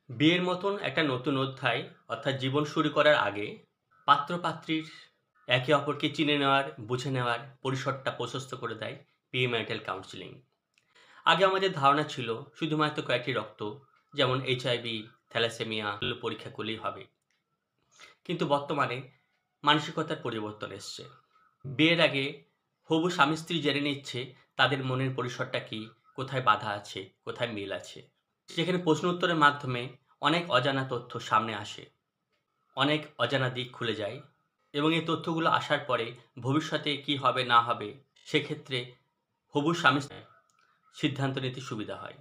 বিয়ের মতন একটা নতুন অধ্যায় অর্থাৎ জীবন শুরু করার আগে পাত্র-পাত্রীর একে অপরকে চিনে নেওয়ার, বুঝে নেওয়ার পরিসরটা প্রশস্ত করে দেয় প্রি-ম্যারিটাল কাউন্সেলিং। আগে আমাদের ধারণা ছিল শুধুমাত্র কয়েকটি রক্ত যেমন এইচআইভি, থ্যালাসেমিয়া এগুলো পরীক্ষা করলেই হবে। কিন্তু বর্তমানে মানসিকতার পরিবর্তন এসছে। বিয়ের আগে হবু স্বামী-স্ত্রী জেনে নিচ্ছে তাদের মনের পরিসরটা কি, কোথায় বাধা আছে, কোথায় মিল আছে। সেখানে প্রশ্ন উত্তরের মাধ্যমে অনেক অজানা তথ্য সামনে আসে। অনেক অজানা দিক খুলে যায় এবং এই তথ্যগুলো আসার পরে ভবিষ্যতে কি হবে না হবে সেক্ষেত্রে হবু স্বামী সিদ্ধান্ত নিতে সুবিধা হয়।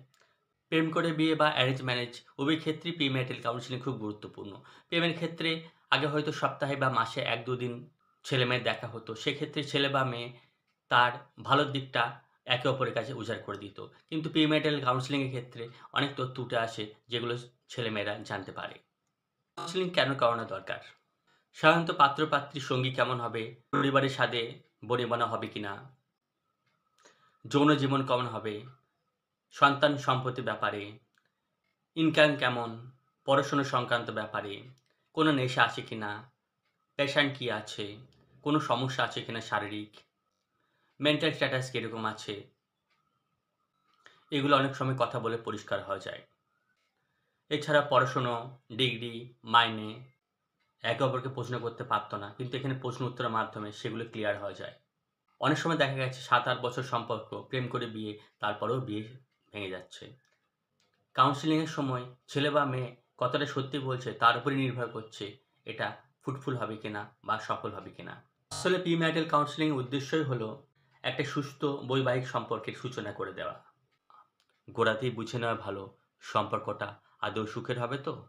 প্রেম করে বিয়ে বা অ্যারেঞ্জ ম্যারেজ উভয় ক্ষেত্রেই প্রি-ম্যারিটাল কাউন্সেলিং খুব গুরুত্বপূর্ণ। প্রেমের ক্ষেত্রে আগে হয়তো সপ্তাহে বা মাসে ১-২ দিন ছেলে-মেয়ের দেখা হতো। সেক্ষেত্রে ছেলে বা মেয়ে তার ভালোর দিকটা একে অপরের কাছে উজাড় করে দিত। কিন্তু প্রি-ম্যারিটাল কাউন্সেলিং এর ক্ষেত্রে অনেক তথ্য উঠে আসে যেগুলো ছেলেমেয়েরা জানতে পারে। কাউন্সেলিং কেন করানো দরকার? সাধারণত পাত্র-পাত্রীর সঙ্গী কেমন হবে, পরিবারের সাথে বনিবনা হবে কিনা, যৌন জীবন কেমন হবে, সন্তান সম্পত্তির ব্যাপারে, ইনকাম কেমন, পড়াশোনা সংক্রান্ত ব্যাপারে, কোনো নেশা আছে কিনা, প্যাশন কি আছে, কোনো সমস্যা আছে কিনা শারীরিক, মেন্টাল স্ট্যাটাস কিরকম আছে, এগুলো অনেক সময় কথা বলে পরিষ্কার হওয়া যায়। এছাড়া পড়াশুনো, ডিগ্রি, মাইনে একে অপরকে প্রশ্ন করতে পারত না, কিন্তু এখানে প্রশ্ন উত্তরের মাধ্যমে সেগুলো ক্লিয়ার হয়ে যায়। অনেক সময় দেখা গেছে ৭-৮ বছর সম্পর্ক, প্রেম করে বিয়ে, তারপরেও বিয়ে ভেঙে যাচ্ছে। কাউন্সেলিংয়ের সময় ছেলে বা মেয়ে কতটা সত্যি বলছে তার উপরই নির্ভর করছে এটা ফ্রুটফুল হবে কিনা বা সফল হবে কিনা। আসলে প্রি-ম্যারিটাল কাউন্সেলিং এর উদ্দেশ্যই হলো একটা সুস্থ বৈবাহিক সম্পর্কের সূচনা করে দেওয়া। গোড়াতেই বুঝে নেওয়া ভালো সম্পর্কটা আদৌ সুখের হবে তো?